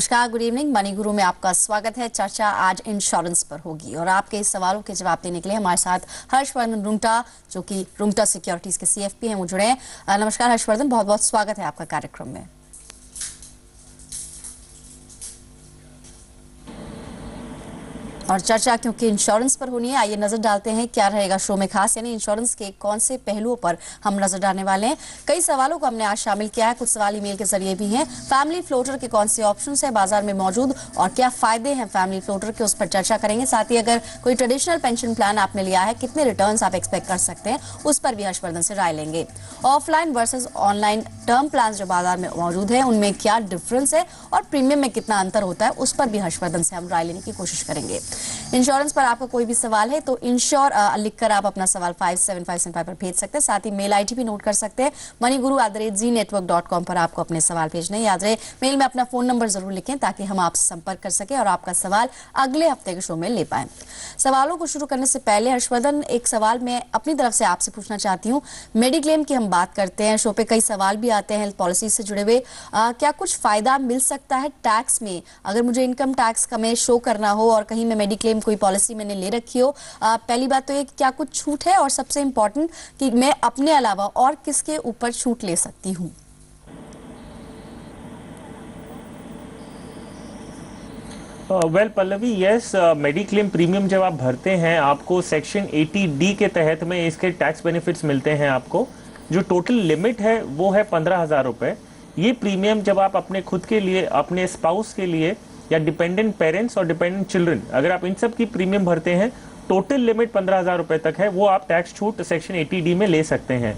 नमस्कार, good evening. Money गुरु में आपका स्वागत है। चर्चा आज इंश्योरेंस पर होगी और आपके इस सवालों के जवाब देने के लिए हमारे साथ हर्षवर्धन रुंगटा, जो कि रुंगटा सिक्योरिटीज के सीएफपी हैं, वो जुड़े हैं। नमस्कार हर्षवर्धन, बहुत बहुत स्वागत है आपका कार्यक्रम में। और चर्चा क्योंकि इंश्योरेंस पर होनी है, आइए नजर डालते हैं क्या रहेगा शो में खास, यानी इंश्योरेंस के कौन से पहलुओं पर हम नजर डालने वाले हैं। कई सवालों को हमने आज शामिल किया है, कुछ सवाल ईमेल के जरिए भी हैं। फैमिली फ्लोटर के कौन से ऑप्शंस है बाजार में मौजूद और क्या फायदे हैं फैमिली फ्लोटर के, उस पर चर्चा करेंगे। साथ ही अगर कोई ट्रेडिशनल पेंशन प्लान आपने लिया है, कितने रिटर्न आप एक्सपेक्ट कर सकते हैं, उस पर भी हर्षवर्धन से राय लेंगे। Offline versus online term plan जो बाजार में मौजूद है, उनमें क्या डिफरेंस है और प्रीमियम में कितना अंतर होता है, उस पर भी हर्षवर्धन से हम राय लेने की कोशिश करेंगे। इंश्योरेंस पर आपका कोई भी सवाल है तो इंश्योर लिखकर आप अपना सवाल 57575 पर भेज सकते हैं। साथ ही मेल आईडी भी नोट कर सकते हैं, moneyguru@zeenetwork.com पर आपको अपने सवाल भेजने। याद रहे, मेल में अपना फोन नंबर जरूर लिखें ताकि हम आपसे संपर्क कर सकें और आपका सवाल अगले हफ्ते के शो में ले पाए। सवालों को शुरू करने से पहले हर्षवर्धन, एक सवाल मैं अपनी तरफ से आपसे पूछना चाहती हूँ। मेडिक्लेम की हम बात करते हैं, शो पे कई सवाल भी आते हैं हेल्थ पॉलिसी से जुड़े हुए। क्या कुछ फायदा मिल सकता है टैक्स में, अगर मुझे इनकम टैक्स का मैं शो करना हो और कहीं मैं मेडिक्लेम कोई पॉलिसी मैंने ले रखी हो? पहली बात तो ये क्या कुछ छूट है, और सबसे इंपॉर्टेंट कि मैं अपने अलावा और किसके ऊपर छूट ले सकती हूँ? Well Pallavi, yes, mediclaim premium जब आप भरते हैं आपको सेक्शन 80D के तहत में इसके टैक्स बेनिफिट्स मिलते हैं। आपको जो टोटल लिमिट है वो है 15,000 रुपये। ये प्रीमियम जब आप अपने खुद के लिए, अपने स्पाउस के लिए या डिपेंडेंट पेरेंट्स और डिपेंडेंट चिल्ड्रन, अगर आप इन सब की प्रीमियम भरते हैं, टोटल लिमिट 15,000 रुपये तक है, वो आप टैक्स छूट सेक्शन 80D में ले सकते हैं।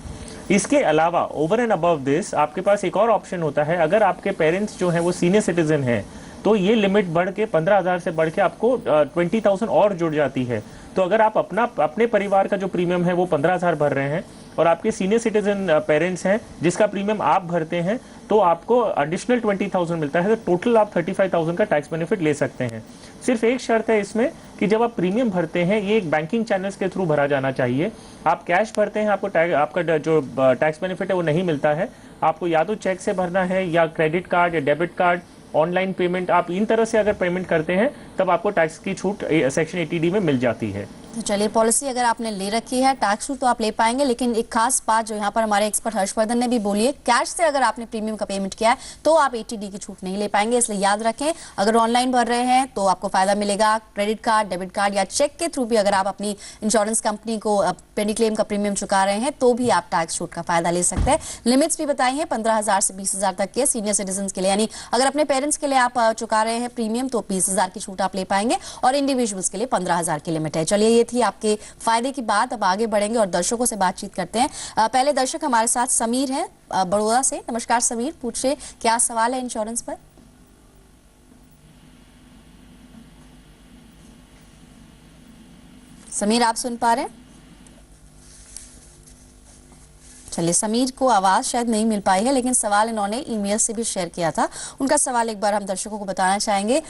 इसके अलावा ओवर एंड अबव दिस आपके पास एक और ऑप्शन होता है। अगर आपके पेरेंट्स जो हैं वो सीनियर सिटीजन हैं तो ये लिमिट बढ़ के 15,000 से बढ़ के आपको 20,000 और जुड़ जाती है। तो अगर आप अपने परिवार का जो प्रीमियम है वो 15,000 भर रहे हैं और आपके सीनियर सिटीजन पेरेंट्स हैं जिसका प्रीमियम आप भरते हैं, तो आपको एडिशनल 20,000 मिलता है। तो टोटल आप 35,000 का टैक्स बेनिफिट ले सकते हैं। सिर्फ एक शर्त है इसमें कि जब आप प्रीमियम भरते हैं ये एक बैंकिंग चैनल्स के थ्रू भरा जाना चाहिए। आप कैश भरते हैं, आपका जो टैक्स बेनिफिट है वो नहीं मिलता है। आपको या तो चेक से भरना है या क्रेडिट कार्ड या डेबिट कार्ड, ऑनलाइन पेमेंट, आप इन तरह से अगर पेमेंट करते हैं तब आपको टैक्स की छूट सेक्शन 80D में मिल जाती है। तो चलिए, पॉलिसी अगर आपने ले रखी है टैक्स छूट तो आप ले पाएंगे, लेकिन एक खास बात जो यहाँ पर हमारे एक्सपर्ट हर्षवर्धन ने भी बोली है, कैश से अगर आपने प्रीमियम का पेमेंट किया है तो आप 80D की छूट नहीं ले पाएंगे। इसलिए याद रखें, अगर ऑनलाइन भर रहे हैं तो आपको फायदा मिलेगा। क्रेडिट कार्ड, डेबिट कार्ड या चेक के थ्रू भी अगर आप अपनी इंश्योरेंस कंपनी को मेडिक्लेम का प्रीमियम चुका रहे हैं तो भी आप टैक्स छूट का फायदा ले सकते हैं। लिमिट्स भी बताई है 15,000 से 20,000 तक के सीनियर सिटीजन के लिए, यानी अगर अपने पेरेंट्स के लिए आप चुका रहे हैं प्रीमियम तो 20,000 की छूट आप ले पाएंगे और इंडिविजुअल्स के लिए 15,000 की लिमिट है। चलिए, ये थी आपके फायदे की बात। अब आगे बढ़ेंगे और दर्शकों से बातचीत करते हैं। पहले दर्शक हमारे साथ समीर हैं बड़ौदा से। नमस्कार समीर, पूछिए क्या सवाल है इंश्योरेंस पर? समीर, आप सुन पा रहे हैं? चलिए, समीर को आवाज शायद नहीं मिल पाई है, लेकिन सवाल इन्होंने ईमेल से भी शेयर किया था। उनका सवाल एक बार हम दर्शकों को बताना चाहेंगे।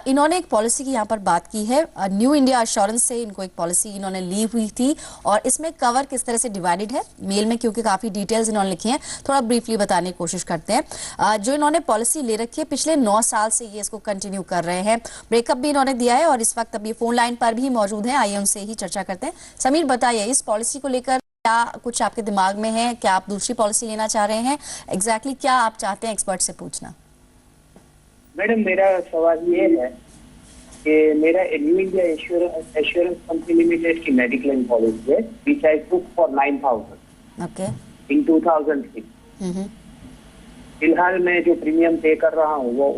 इन्होंने एक पॉलिसी की यहाँ पर बात की है। न्यू इंडिया एश्योरेंस से इनको एक पॉलिसी इन्होंने ली हुई थी और इसमें कवर किस तरह से डिवाइडेड है, मेल में क्योंकि काफी डिटेल्स इन्होंने लिखी हैं, थोड़ा ब्रीफली बताने की कोशिश करते हैं। जो इन्होंने पॉलिसी ले रखी है पिछले 9 साल से ये इसको कंटिन्यू कर रहे हैं। ब्रेकअप भी इन्होंने दिया है और इस वक्त अभी फोन लाइन पर भी मौजूद है। आइए उनसे ही चर्चा करते हैं। समीर, बताइए इस पॉलिसी को लेकर क्या कुछ आपके दिमाग में है? क्या आप दूसरी पॉलिसी लेना चाह रहे हैं? एग्जैक्टली क्या आप चाहते हैं एक्सपर्ट से पूछना? मैडम, मेरा सवाल ये है कि मेरा new India assurance company limited की मेडिक्लेम पॉलिसी है, विच आई टुक फॉर 9,000 ओके इन 2006। फिलहाल मैं जो प्रीमियम पे कर रहा हूँ वो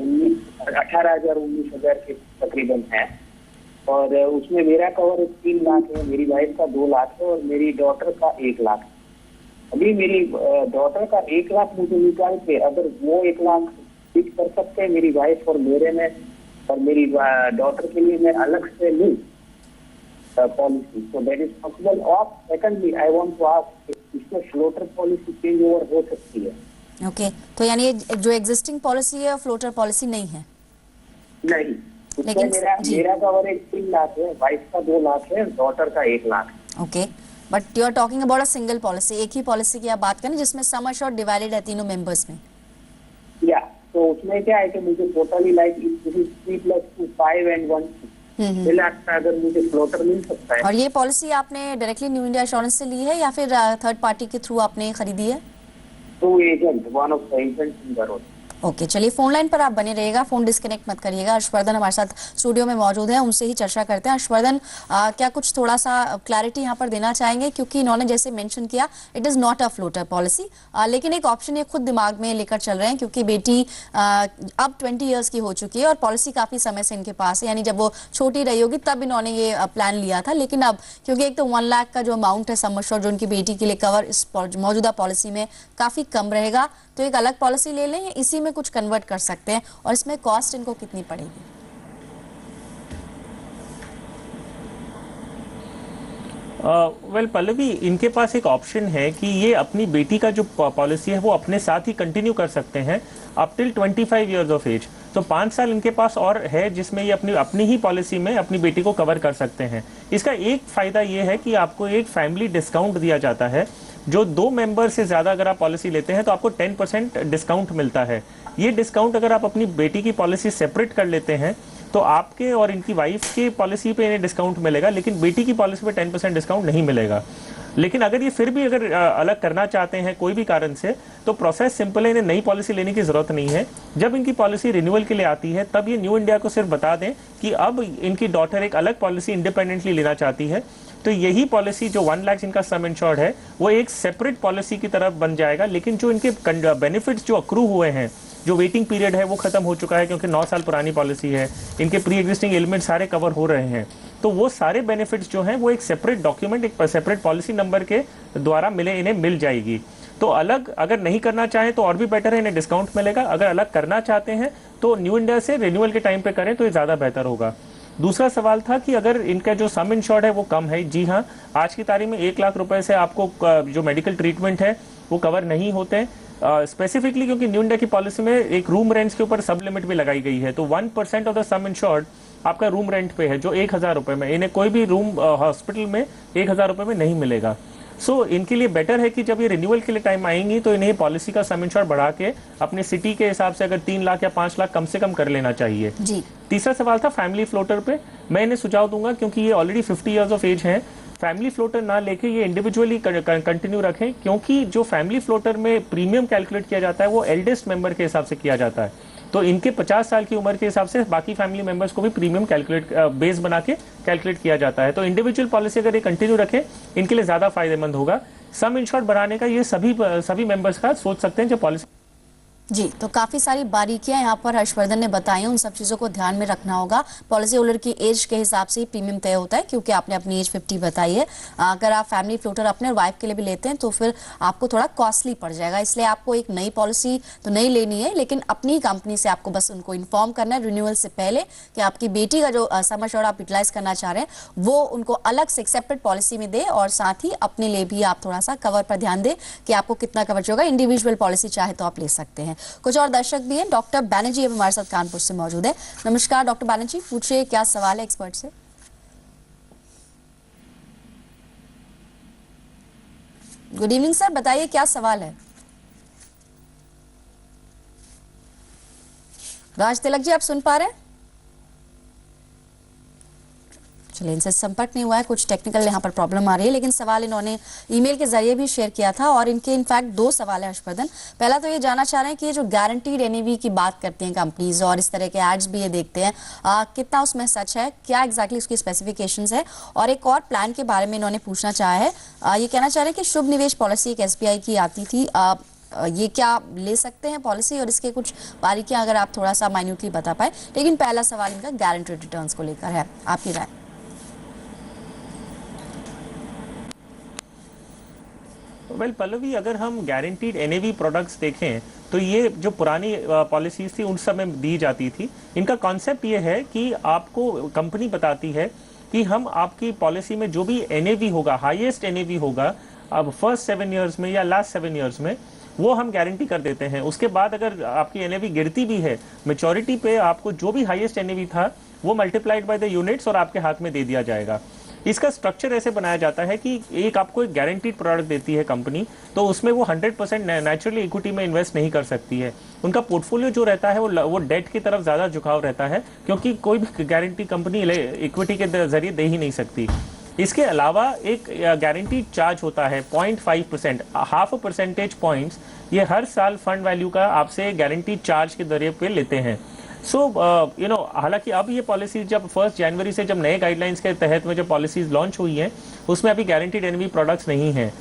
18,000 के तकरीबन है और उसमें मेरा कवर 3 लाख है, मेरी वाइफ का 2 लाख है और मेरी डॉटर का 1 लाख है। अभी मेरी डॉटर का 1 लाख मुझे निकाल के अगर वो 1 लाख फिक्स कर सकते हैं मेरी वाइफ और मेरे में, और मेरी डॉटर के लिए मैं अलग से लूं पॉलिसी, तो दैट इज पॉसिबल। और secondly I want to ask, इसमें फ्लोटर पॉलिसी चेंज ओवर हो सकती है? ओके, तो यानी जो एग्जिस्टिंग पॉलिसी है फ्लोटर पॉलिसी नहीं है? नहीं, लेकिन मेरा कवर 3 लाख है, वाइफ का 2 लाख है, डॉटर का 1 लाख है। Okay, but you are talking about a single policy, एक ही पॉलिसी की आप बात करें जिसमें सम एश्योर्ड डिवाइडेड है तीनों मेंबर्स में। या तो उसमें क्या है कि मुझे टोटली लाइक 3+2 5 and 1 लाख का अगर मुझे फ्लोटर मिल सकता है। और ये पॉलिसी आपने डायरेक्टली न्यू इंडिया इंश्योरेंस से ली है या फिर थर्ड पार्टी के थ्रू आपने खरीदी है? तो agent, one of the agent in Baroda. Okay, चलिए फोन लाइन पर आप बने रहिएगा, फोन डिस्कनेक्ट मत करिएगा। हर्षवर्धन हमारे साथ स्टूडियो में मौजूद है, उनसे ही चर्चा करते हैं। हर्षवर्धन, क्या कुछ थोड़ा सा क्लैरिटी यहाँ पर देना चाहेंगे, क्योंकि इन्होंने जैसे मेंशन किया it is not a floater policy, लेकिन एक ऑप्शन ये खुद दिमाग में लेकर चल रहे हैं, क्योंकि बेटी अब 20 ईयर्स की हो चुकी है और पॉलिसी काफ़ी समय से इनके पास है, यानी जब वो छोटी रही होगी तब इन्होंने ये प्लान लिया था। लेकिन अब क्योंकि एक तो 1 लाख का जो अमाउंट है सम एश्योर्ड जो उनकी बेटी के लिए कवर इस मौजूदा पॉलिसी में काफ़ी कम रहेगा, तो एक अलग पॉलिसी ले लें, इसी में कुछ कन्वर्ट कर सकते हैं, और इसमें कॉस्ट इनको कितनी पड़ेगी? वेल पल्लवी, इनके पास एक ऑप्शन है कि ये अपनी बेटी का जो पॉलिसी है वो अपने साथ ही कंटिन्यू कर सकते हैं up till 25 years of age. तो 5 साल इनके पास और है जिसमें ये अपनी ही पॉलिसी में अपनी बेटी को कवर कर सकते हैं। इसका एक फायदा ये है कि आपको एक फैमिली डिस्काउंट दिया जाता है। जो 2 मेंबर से ज़्यादा अगर आप पॉलिसी लेते हैं तो आपको 10% डिस्काउंट मिलता है। ये डिस्काउंट अगर आप अपनी बेटी की पॉलिसी सेपरेट कर लेते हैं तो आपके और इनकी वाइफ की पॉलिसी पे इन्हें डिस्काउंट मिलेगा, लेकिन बेटी की पॉलिसी पे 10% डिस्काउंट नहीं मिलेगा। लेकिन अगर ये फिर भी अगर अलग करना चाहते हैं कोई भी कारण से, तो प्रोसेस सिंपल है, इन्हें नई पॉलिसी लेने की जरूरत नहीं है। जब इनकी पॉलिसी रिन्यूअल के लिए आती है तब ये न्यू इंडिया को सिर्फ बता दें कि अब इनकी डॉटर एक अलग पॉलिसी इंडिपेंडेंटली लेना चाहती है, तो यही पॉलिसी जो 1 लाख इनका सम इंश्योर्ड है वो एक सेपरेट पॉलिसी की तरफ बन जाएगा। लेकिन जो इनके बेनिफिट्स जो अक्रू हुए हैं, जो वेटिंग पीरियड है वो खत्म हो चुका है, क्योंकि 9 साल पुरानी पॉलिसी है, इनके प्री एग्जिस्टिंग एलिमेंट सारे कवर हो रहे हैं, तो वो सारे बेनिफिट्स जो हैं वो एक सेपरेट डॉक्यूमेंट, एक सेपरेट पॉलिसी नंबर के द्वारा इन्हें मिल जाएगी। तो अलग अगर नहीं करना चाहें तो और भी बेटर है, इन्हें डिस्काउंट मिलेगा। अगर अलग करना चाहते हैं तो न्यू इंडिया से रिन्यूअल के टाइम पे करें तो ये ज़्यादा बेहतर होगा। दूसरा सवाल था कि अगर इनका जो सम इंश्योर्ड है वो कम है, जी हाँ, आज की तारीख में 1 लाख रुपए से आपको जो मेडिकल ट्रीटमेंट है वो कवर नहीं होते, स्पेसिफिकली क्योंकि न्यू इंडिया की पॉलिसी में एक रूम रेंट्स के ऊपर सब लिमिट भी लगाई गई है। तो 1% ऑफ द सम इंश्योर्ड आपका रूम रेंट पे है, जो 1000 रुपए में, इन्हें कोई भी रूम हॉस्पिटल में 1000 रुपए में नहीं मिलेगा। सो इनके लिए बेटर है कि जब ये रिन्यूअल के लिए टाइम आएंगी तो इन्हें पॉलिसी का सम इंश्योर्ड बढ़ा के अपने सिटी के हिसाब से अगर 3 लाख या 5 लाख कम से कम कर लेना चाहिए जी। तीसरा सवाल था फैमिली फ्लोटर पे। मैं इन्हें सुझाव दूंगा, क्योंकि ये ऑलरेडी 50 ईयर्स ऑफ एज हैं, फैमिली फ्लोटर ना लेके ये इंडिविजुअली कंटिन्यू रखें, क्योंकि जो फैमिली फ्लोटर में प्रीमियम कैलकुलेट किया जाता है वो एल्डेस्ट मेंबर के हिसाब से किया जाता है। तो इनके 50 साल की उम्र के हिसाब से बाकी फैमिली मेंबर्स को भी प्रीमियम कैलकुलेट बेस बना के कैलकुलेट किया जाता है। तो इंडिविजुअल पॉलिसी अगर ये कंटिन्यू रखें इनके लिए ज्यादा फायदेमंद होगा। सम इंश्योर्ड बढ़ाने का ये सभी मेंबर्स का सोच सकते हैं जो पॉलिसी। जी, तो काफ़ी सारी बारीकियां यहाँ पर हर्षवर्धन ने बताई हैं, उन सब चीज़ों को ध्यान में रखना होगा। पॉलिसी होल्डर की एज के हिसाब से ही प्रीमियम तय होता है, क्योंकि आपने अपनी एज 50 बताई है। अगर आप फैमिली फ्लोटर अपने और वाइफ के लिए भी लेते हैं तो फिर आपको थोड़ा कॉस्टली पड़ जाएगा, इसलिए आपको एक नई पॉलिसी तो नहीं लेनी है, लेकिन अपनी कंपनी से आपको बस उनको इन्फॉर्म करना है रिन्यूअल से पहले कि आपकी बेटी का जो सम एश्योर्ड आप यूटिलाइज करना चाह रहे हैं वो उनको अलग से सेपरेट पॉलिसी में दे, और साथ ही अपने लिए भी आप थोड़ा सा कवर पर ध्यान दें कि आपको कितना कवर होगा। इंडिविजुअल पॉलिसी चाहे तो आप ले सकते हैं। कुछ और दर्शक भी हैं, डॉक्टर बैनर्जी अब हमारे साथ कानपुर से मौजूद है। नमस्कार डॉक्टर बैनर्जी, पूछिए क्या सवाल है एक्सपर्ट से। गुड इवनिंग सर, बताइए क्या सवाल है। राज तिलक जी, आप सुन पा रहे हैं? चलिए, इनसे संपर्क नहीं हुआ है, कुछ टेक्निकल यहाँ पर प्रॉब्लम आ रही है, लेकिन सवाल इन्होंने ईमेल के जरिए भी शेयर किया था, और इनके इनफैक्ट 2 सवाल है हर्षवर्धन। पहला तो ये जानना चाह रहे हैं कि ये जो गारंटीड एनएवी की बात करती हैं कंपनीज और इस तरह के एड्स भी ये देखते हैं, कितना उसमें सच है, क्या एग्जैक्टली उसकी स्पेसिफिकेशंस है। और एक और प्लान के बारे में इन्होंने पूछना चाहा है, ये कहना चाह रहे हैं कि शुभ निवेश पॉलिसी एक SBI की आती थी, ये क्या ले सकते हैं पॉलिसी, और इसके कुछ बारीकियां अगर आप थोड़ा सा माइन्यूटली बता पाए। लेकिन पहला सवाल इनका गारंटीड रिटर्न्स को लेकर है, आपकी राय। वेल पल्लवी, अगर हम गारंटीड एनएवी प्रोडक्ट्स देखें तो ये जो पुरानी पॉलिसीज थी उन समय दी जाती थी। इनका कॉन्सेप्ट ये है कि आपको कंपनी बताती है कि हम आपकी पॉलिसी में जो भी एनएवी होगा, हाईएस्ट एनएवी होगा, अब फर्स्ट 7 ईयर्स में या लास्ट 7 ईयर्स में, वो हम गारंटी कर देते हैं। उसके बाद अगर आपकी एनएवी गिरती भी है, मैच्योरिटी पे आपको जो भी हाईएस्ट एनएवी था वो मल्टीप्लाइड बाय द यूनिट्स और आपके हाथ में दे दिया जाएगा। इसका स्ट्रक्चर ऐसे बनाया जाता है कि एक आपको एक गारंटीड प्रोडक्ट देती है कंपनी, तो उसमें वो 100% नेचुरली इक्विटी में इन्वेस्ट नहीं कर सकती है। उनका पोर्टफोलियो जो रहता है वो डेट की तरफ ज़्यादा झुकाव रहता है, क्योंकि कोई भी गारंटी कंपनी इक्विटी के जरिए दे ही नहीं सकती। इसके अलावा एक गारंटीड चार्ज होता है 0.5%, हाफ परसेंटेज पॉइंट्स, ये हर साल फंड वैल्यू का आपसे गारंटीड चार्ज के जरिए पे लेते हैं। हालांकि अब ये पॉलिसी जब 1 जनवरी से जब नए गाइडलाइंस के तहत में जो पॉलिसीज लॉन्च हुई हैं, उसमें अभी गारंटीड एनएवी प्रोडक्ट्स नहीं हैं।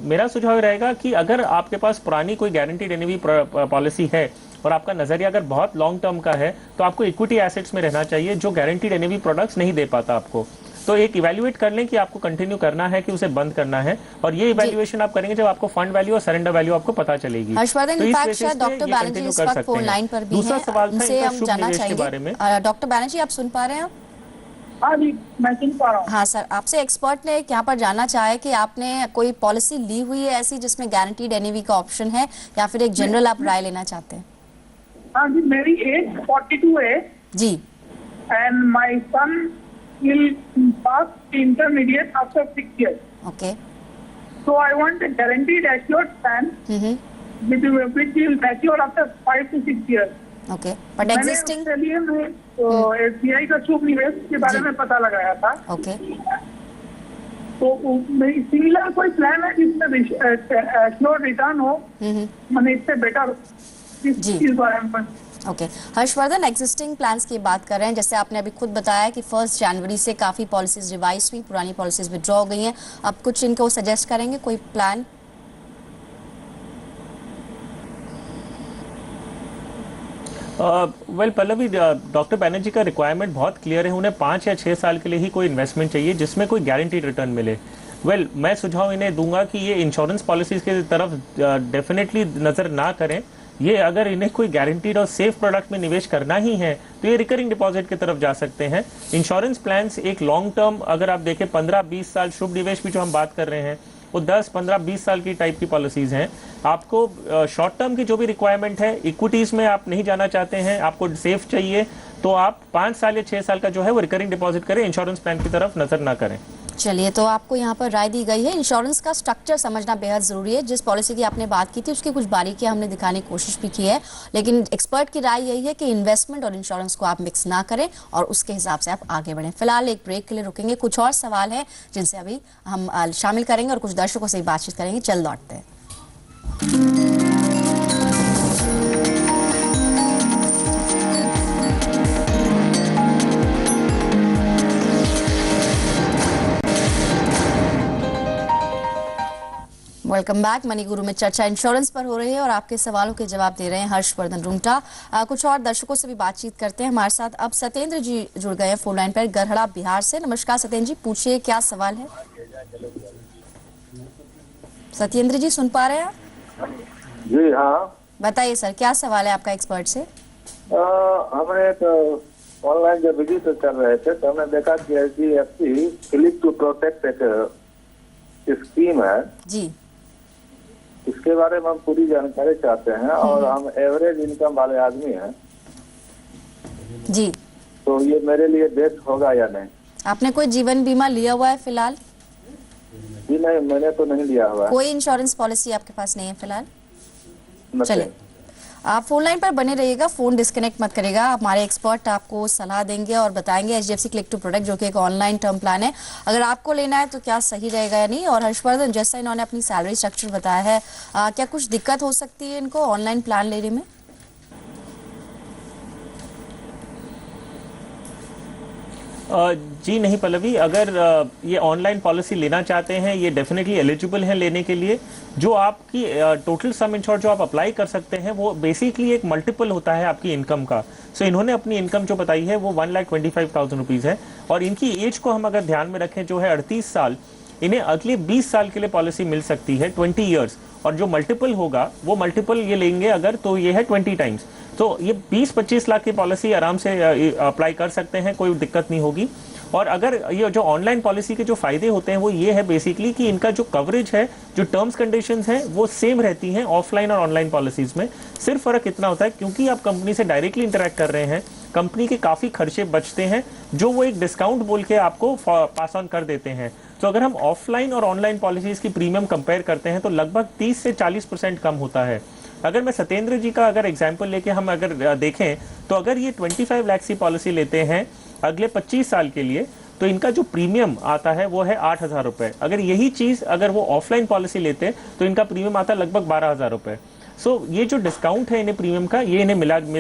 मेरा सुझाव रहेगा कि अगर आपके पास पुरानी कोई गारंटीड एनएवी पॉलिसी है और आपका नजरिया अगर बहुत लॉन्ग टर्म का है, तो आपको इक्विटी एसेट्स में रहना चाहिए जो गारंटीड एनएवी प्रोडक्ट्स नहीं दे पाता आपको। तो एक इवैल्यूएट कर लें कि आपको कंटिन्यू करना है कि उसे बंद करना है, और ये इवैल्यूएशन आप करेंगे जब आपको फंड वैल्यू और सरेंडर वैल्यू आपको पता चलेगी। हर्षवर्धन, इनफैक्ट शायद डॉक्टर बैनर्जी इस वक्त फोन लाइन पर भी दूसरा सवाल था उनसे हम शुभ जानना निवेश के चाहेंगे। बारे में। डॉक्टर बैनर्जी, आप सुन पा रहे हैं? आप हाँ जी, मैं सुन पा रहा हूँ। हाँ सर, आपसे एक्सपर्ट ने यहाँ पर जानना चाहा है कि आपने कोई पॉलिसी ली हुई है ऐसी जिसमें गारंटीड एनएवी का ऑप्शन है, या फिर एक जनरल आप राय लेना चाहते हैं? हाँ जी, मेरी एज 42 है जी। And my son will pass intermediate after 6 years. Okay. So I want a guaranteed assured plan which will mature after 5 to 6 years. Okay, but मैंने एग्जिस्टिंग। उसके लिए मैं एसबीआई का शुभ निवेश के बारे में पता लगाया था। ओके। तो सिमिलर कोई प्लान है जिसमें एश्योर्ड रिटर्न हो, मैंने इससे बेटर इस बारे में। ओके, हर्षवर्धन, एग्जिस्टिंग प्लान्स की बात कर रहे हैं। जैसे आपने अभी खुद बताया कि 1 जनवरी से काफ़ी पॉलिसीज रिवाइज हुई, पुरानी पॉलिसीज विड्रॉ हो गई हैं, अब कुछ इनको सजेस्ट करेंगे कोई plan? Well Pallavi, doctor Banerjee का रिक्वायरमेंट बहुत क्लियर है। उन्हें 5 या 6 साल के लिए ही कोई इन्वेस्टमेंट चाहिए जिसमें कोई गारंटीड रिटर्न मिले। मैं सुझाव इन्हें दूंगा कि ये इंश्योरेंस पॉलिसीज की तरफ डेफिनेटली नज़र ना करें। ये अगर इन्हें कोई गारंटीड और सेफ प्रोडक्ट में निवेश करना ही है तो ये रिकरिंग डिपॉजिट की तरफ जा सकते हैं। इंश्योरेंस प्लान्स एक लॉन्ग टर्म, अगर आप देखें 15-20 साल, शुभ निवेश भी जो हम बात कर रहे हैं वो 10-15-20 साल की टाइप की पॉलिसीज हैं। आपको शॉर्ट टर्म की जो भी रिक्वायरमेंट है, इक्विटीज में आप नहीं जाना चाहते हैं, आपको सेफ चाहिए, तो आप 5 साल या 6 साल का जो है वो रिकरिंग डिपॉजिट करें, इंश्योरेंस प्लान की तरफ नजर ना करें। चलिए, तो आपको यहाँ पर राय दी गई है। इंश्योरेंस का स्ट्रक्चर समझना बेहद ज़रूरी है। जिस पॉलिसी की आपने बात की थी उसकी कुछ बारीकियां हमने दिखाने की कोशिश भी की है, लेकिन एक्सपर्ट की राय यही है कि इन्वेस्टमेंट और इंश्योरेंस को आप मिक्स ना करें और उसके हिसाब से आप आगे बढ़ें। फिलहाल एक ब्रेक के लिए रुकेंगे, कुछ और सवाल हैं जिनसे अभी हम शामिल करेंगे और कुछ दर्शकों से बातचीत करेंगे। चल लौटते हैं। Welcome back. मनी गुरु में चर्चा इंश्योरेंस पर हो रही है और आपके सवालों के जवाब दे रहे हैं हर्षवर्धन रुंगटा। कुछ और दर्शकों से भी बातचीत करते हैं। हमारे साथ अब सत्येंद्र जी जुड़ गए हैं फोन लाइन पर, गढ़ड़ा बिहार से। नमस्कार सत्येंद्र जी, पूछिए क्या सवाल है। सत्येंद्र जी सुन पा रहे हैं? जी हाँ, बताइए सर, क्या सवाल है आपका एक्सपर्ट से? हमने तो ऑनलाइन जब विजिट कर रहे थे तो हमने देखा कि HDFC क्लिक टू प्रोटेक्ट एक स्कीम है जी। इसके बारे में हम पूरी जानकारी चाहते हैं और हम एवरेज इनकम वाले आदमी हैं, जी। तो ये मेरे लिए बेस्ट होगा या नहीं? आपने कोई जीवन बीमा लिया हुआ है फिलहाल? जी नहीं, मैंने तो नहीं लिया हुआ है। कोई इंश्योरेंस पॉलिसी आपके पास नहीं है फिलहाल? नहीं। चलिए, आप फोन लाइन पर बने रहिएगा, फोन डिस्कनेक्ट मत करेगा। हमारे एक्सपर्ट आपको सलाह देंगे और बताएंगे HDFC क्लिक टू प्रोटेक्ट, जो कि एक ऑनलाइन टर्म प्लान है, अगर आपको लेना है तो क्या सही रहेगा या नहीं। और हर्षवर्धन, जैसा इन्होंने अपनी सैलरी स्ट्रक्चर बताया है, क्या कुछ दिक्कत हो सकती है इनको ऑनलाइन प्लान लेने में? जी नहीं पल्लवी, अगर ये ऑनलाइन पॉलिसी लेना चाहते हैं, ये डेफिनेटली एलिजिबल है लेने के लिए। जो आपकी टोटल सम इंश्योर जो आप अप्लाई कर सकते हैं वो बेसिकली एक मल्टीपल होता है आपकी इनकम का। सो इन्होंने अपनी इनकम जो बताई है वो 1,25,000 रुपीज़ है, और इनकी एज को हम अगर ध्यान में रखें जो है 38 साल, इन्हें अगले 20 साल के लिए पॉलिसी मिल सकती है, 20 ईयर्स। और जो मल्टीपल होगा वो मल्टीपल ये लेंगे अगर, तो ये है 20 टाइम्स। तो ये 20-25 लाख की पॉलिसी आराम से अप्लाई कर सकते हैं, कोई दिक्कत नहीं होगी। और अगर ये जो ऑनलाइन पॉलिसी के जो फायदे होते हैं वो ये है बेसिकली कि इनका जो कवरेज है, जो टर्म्स कंडीशंस हैं वो सेम रहती हैं ऑफलाइन और ऑनलाइन पॉलिसीज में। सिर्फ फर्क इतना होता है क्योंकि आप कंपनी से डायरेक्टली इंटरेक्ट कर रहे हैं कंपनी के काफ़ी खर्चे बचते हैं जो वो एक डिस्काउंट बोल के आपको पास ऑन कर देते हैं। तो अगर हम ऑफलाइन और ऑनलाइन पॉलिसीज़ की प्रीमियम कंपेयर करते हैं तो लगभग 30 से 40% कम होता है। अगर मैं सत्येंद्र जी का अगर एग्जाम्पल लेके हम अगर देखें तो अगर ये 25 लाख की पॉलिसी लेते हैं अगले 25 साल के लिए तो इनका जो प्रीमियम आता है वो है 8,000 रुपये। अगर यही चीज़ अगर वो ऑफलाइन पॉलिसी लेते हैं तो इनका प्रीमियम आता है लगभग 12,000 रुपये। सो ये जो डिस्काउंट है इन्हें प्रीमियम का ये इन्हें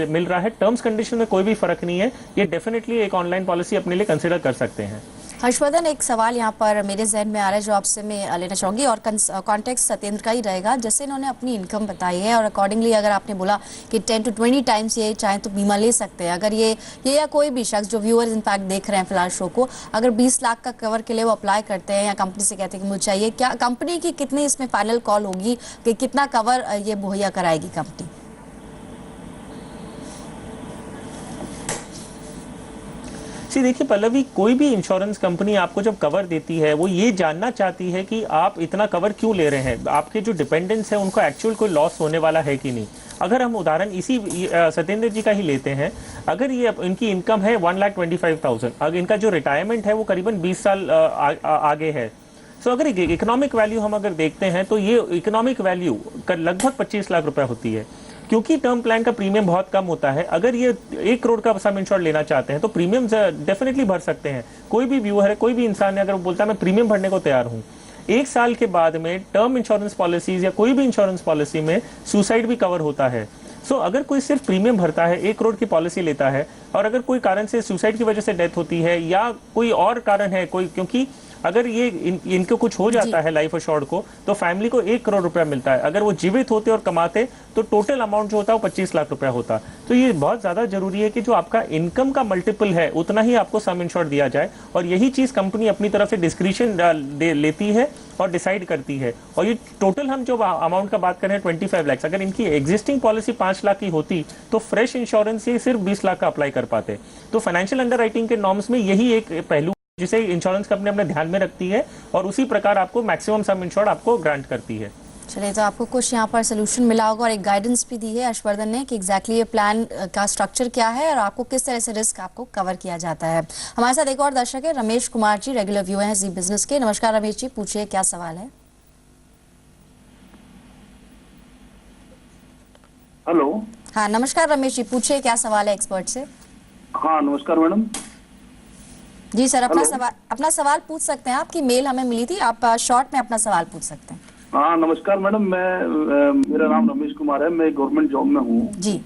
मिल रहा है। टर्म्स कंडीशन में कोई भी फर्क नहीं है, ये डेफिनेटली एक ऑनलाइन पॉलिसी अपने लिए कंसिडर कर सकते हैं। हर्षवर्धन, एक सवाल यहाँ पर मेरे जहन में आ रहा है जो आपसे मैं लेना चाहूँगी और कॉन्टेक्स्ट सत्येंद्र का ही रहेगा। जैसे इन्होंने अपनी इनकम बताई है और अकॉर्डिंगली अगर आपने बोला कि 10 to 20 टाइम्स ये चाहे तो बीमा ले सकते हैं, अगर ये या कोई भी शख्स जो व्यूअर्स इनफैक्ट देख रहे हैं फिलहाल शो को, अगर 20 लाख का कवर के लिए वो अप्लाई करते हैं या कंपनी से कहते हैं कि मुझे चाहिए, क्या कंपनी की कितनी इसमें फाइनल कॉल होगी कि कितना कवर ये मुहैया कराएगी कंपनी? जी देखिए पल्लवी, कोई भी इंश्योरेंस कंपनी आपको जब कवर देती है वो ये जानना चाहती है कि आप इतना कवर क्यों ले रहे हैं, आपके जो डिपेंडेंट्स हैं उनको एक्चुअल कोई लॉस होने वाला है कि नहीं। अगर हम उदाहरण इसी सत्येंद्र जी का ही लेते हैं, अगर ये इनकी इनकम है 1,25,000, अगर इनका जो रिटायरमेंट है वो करीबन 20 साल आगे है। सो अगर इकोनॉमिक वैल्यू हम अगर देखते हैं तो ये इकोनॉमिक वैल्यू लगभग 25 लाख रुपए होती है, क्योंकि टर्म प्लान का प्रीमियम बहुत कम होता है। अगर ये 1 करोड़ का सम इंश्योर लेना चाहते हैं तो प्रीमियम डेफिनेटली भर सकते हैं। कोई भी व्यूअर है, कोई भी इंसान है, अगर वो बोलता है मैं प्रीमियम भरने को तैयार हूँ, 1 साल के बाद में टर्म इंश्योरेंस पॉलिसीज या कोई भी इंश्योरेंस पॉलिसी में सुसाइड भी कवर होता है। सो अगर कोई सिर्फ प्रीमियम भरता है, 1 करोड़ की पॉलिसी लेता है और अगर कोई कारण से सुसाइड की वजह से डेथ होती है या कोई और कारण है कोई, क्योंकि अगर ये इनको कुछ हो जाता है लाइफ अश्योर्ड को तो फैमिली को 1 करोड़ रुपया मिलता है। अगर वो जीवित होते और कमाते तो टोटल अमाउंट जो होता है वो 25 लाख रुपया होता। तो ये बहुत ज्यादा जरूरी है कि जो आपका इनकम का मल्टीपल है उतना ही आपको सम इंश्योर दिया जाए, और यही चीज कंपनी अपनी तरफ से डिस्क्रिशन लेती है और डिसाइड करती है। और ये टोटल हम जो अमाउंट का बात कर रहे हैं 25 लाख, अगर इनकी एग्जिस्टिंग पॉलिसी 5 लाख की होती तो फ्रेश इंश्योरेंस ये सिर्फ 20 लाख का अप्लाई कर पाते। तो फाइनेंशियल अंडरराइटिंग के नॉर्म्स में यही एक पहलू जिसे इंश्योरेंस कंपनी अपने ध्यान में रखती है और उसी प्रकार आपको मैक्सिमम सम इंश्योर्ड आपको ग्रांट करती है। चलिए, तो आपको कुछ यहाँ पर सोल्यूशन मिला होगा और एक गाइडेंस भी दी है हर्षवर्धन ने कि एग्जैक्टली ये प्लान का स्ट्रक्चर क्या है और आपको किस तरह से रिस्क आपको कवर किया जाता है। हमारे साथ एक और दर्शक है, रमेश कुमार जी, रेगुलर व्यूअर हैं जी बिजनेस के। नमस्कार रमेश जी, पूछिए क्या सवाल है। हेलो। हाँ नमस्कार रमेश जी, पूछिए क्या सवाल है एक्सपर्ट से। हाँ नमस्कार मैडम जी सर, अपना सवाल पूछ सकते हैं। आपकी मेल हमें मिली थी, आप शॉर्ट में अपना सवाल पूछ सकते हैं। हाँ नमस्कार मैडम, मेरा नाम रमेश कुमार है, मैं गवर्नमेंट जॉब में हूँ जी,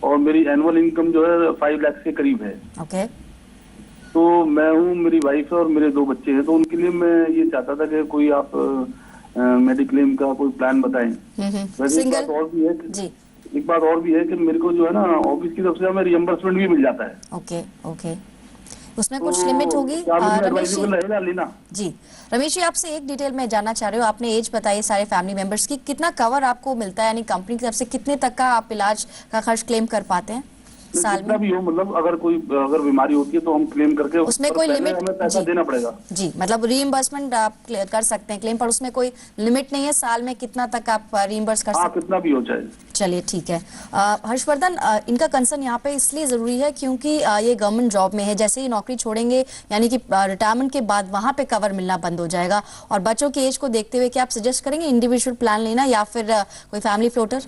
और मेरी एनुअल इनकम जो है 5 लाख के करीब है। ओके। तो मैं हूँ, मेरी वाइफ है और मेरे 2 बच्चे हैं, तो उनके लिए मैं ये चाहता था कि कोई आप मेडिक्लेम का कोई प्लान बताएं। वैसे एक बात और भी है जी, एक बात और भी है कि मेरे को जो है ना ऑफिस की तरफ से हमें रियम्बर्समेंट भी मिल जाता है। ओके ओके, उसमें कुछ लिमिट होगी रमेश जी। रमेश जी, आपसे एक डिटेल में जानना चाह रहे हो, आपने एज बताई सारे फैमिली मेंबर्स की, कितना कवर आपको मिलता है, यानी कंपनी की तरफ से कितने तक का आप इलाज का खर्च क्लेम कर पाते हैं साल में? भी हो, मतलब अगर बीमारी होती है तो हम क्लेम करके उसमें कोई लिमिट हमें पैसा देना पड़ेगा जी, मतलब रीइंबर्समेंट आप कर सकते हैं क्लेम, पर उसमें कोई लिमिट नहीं है साल में कितना तक आप रीइंबर्स कर सकते हैं? कितना भी हो जाए। चलिए ठीक है। हर्षवर्धन, इनका कंसर्न यहाँ पे इसलिए जरूरी है क्योंकि ये गवर्नमेंट जॉब में है, जैसे ही नौकरी छोड़ेंगे यानी कि रिटायरमेंट के बाद वहां पे कवर मिलना बंद हो जाएगा। और बच्चों की एज को देखते हुए क्या आप सजेस्ट करेंगे इंडिविजुअल प्लान लेना या फिर कोई फैमिली फ्लोटर?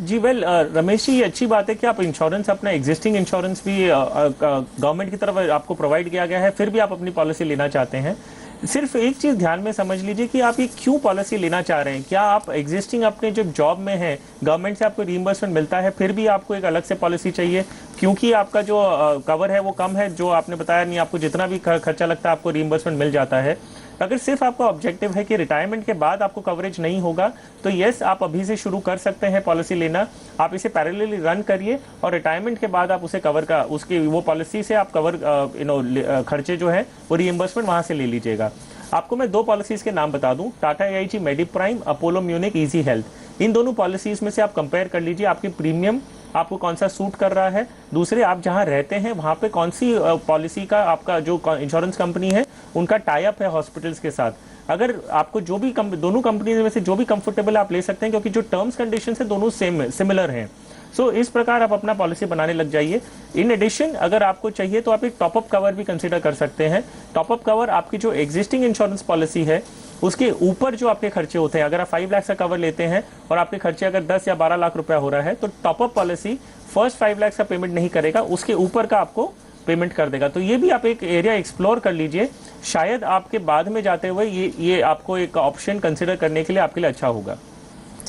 जी वेल रमेश जी, ये अच्छी बात है कि आप इंश्योरेंस, अपना एग्जिस्टिंग इंश्योरेंस भी गवर्नमेंट की तरफ आपको प्रोवाइड किया गया है, फिर भी आप अपनी पॉलिसी लेना चाहते हैं। सिर्फ एक चीज ध्यान में समझ लीजिए कि आप ये क्यों पॉलिसी लेना चाह रहे हैं। क्या आप एग्जिस्टिंग अपने जब जॉब में हैं, गवर्नमेंट से आपको रीइंबर्समेंट मिलता है, फिर भी आपको एक अलग से पॉलिसी चाहिए क्योंकि आपका जो कवर है वो कम है, जो आपने बताया नहीं, आपको जितना भी खर्चा लगता है आपको रीइंबर्समेंट मिल जाता है। अगर सिर्फ आपका ऑब्जेक्टिव है कि रिटायरमेंट के बाद आपको कवरेज नहीं होगा तो यस, आप अभी से शुरू कर सकते हैं पॉलिसी लेना। आप इसे पैरेलली रन करिए और रिटायरमेंट के बाद आप उसे कवर का उसकी वो पॉलिसी से आप कवर खर्चे जो है वो रीइंबर्समेंट वहां से ले लीजिएगा। आपको मैं 2 पॉलिसीज के नाम बता दूं, Tata AIG Medi Prime, Apollo Munich Easy Health. इन दोनों पॉलिसीज में से आप कंपेयर कर लीजिए आपकी प्रीमियम आपको कौन सा सूट कर रहा है। दूसरे, आप जहां रहते हैं वहां पे कौन सी पॉलिसी का आपका जो इंश्योरेंस कंपनी है उनका टाई अप है हॉस्पिटल्स के साथ। अगर आपको जो भी दोनों कंपनीज में से जो भी कंफर्टेबल आप ले सकते हैं, क्योंकि जो टर्म्स कंडीशन है दोनों सिमिलर हैं। सो इस प्रकार आप अपना पॉलिसी बनाने लग जाइए। इन एडिशन अगर आपको चाहिए तो आप एक टॉपअप कवर भी कंसीडर कर सकते हैं। टॉपअप कवर आपकी जो एग्जिस्टिंग इंश्योरेंस पॉलिसी है उसके ऊपर जो आपके खर्चे होते हैं, अगर आप 5 लाख का कवर लेते हैं और आपके खर्चे अगर 10 या 12 लाख रुपया हो रहा है, तो टॉपअप पॉलिसी फर्स्ट 5 लाख का पेमेंट नहीं करेगा, उसके ऊपर का आपको पेमेंट कर देगा। तो ये भी आप एक एरिया एक्सप्लोर कर लीजिए, शायद आपके बाद में जाते हुए ये आपको एक ऑप्शन कंसिडर करने के लिए आपके लिए अच्छा होगा।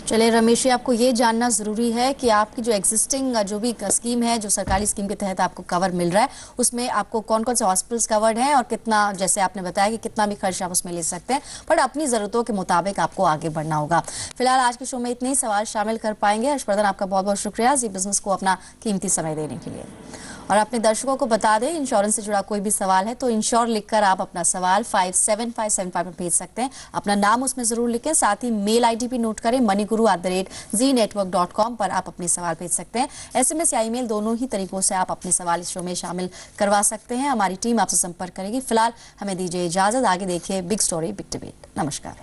चलिए रमेश जी, आपको ये जानना जरूरी है कि आपकी जो एग्जिस्टिंग जो भी स्कीम है, जो सरकारी स्कीम के तहत आपको कवर मिल रहा है, उसमें आपको कौन कौन से हॉस्पिटल्स कवर्ड हैं और कितना, जैसे आपने बताया कि कितना भी खर्च आप उसमें ले सकते हैं, बट अपनी ज़रूरतों के मुताबिक आपको आगे बढ़ना होगा। फिलहाल आज के शो में इतने ही सवाल शामिल कर पाएंगे। हर्षवर्धन, आपका बहुत बहुत शुक्रिया जी बिजनेस को अपना कीमती समय देने के लिए। और अपने दर्शकों को बता दें, इंश्योरेंस से जुड़ा कोई भी सवाल है तो इंश्योर लिखकर आप अपना सवाल 57575 में भेज सकते हैं। अपना नाम उसमें जरूर लिखें, साथ ही मेल आईडी भी नोट करें, moneyguru@zenetwork.com पर आप अपने सवाल भेज सकते हैं। SMS या ईमेल दोनों ही तरीकों से आप अपने सवाल इस शो में शामिल करवा सकते हैं। हमारी टीम आपसे संपर्क करेगी। फिलहाल हमें दीजिए इजाजत, आगे देखिए बिग स्टोरी बिग डिबेट। नमस्कार।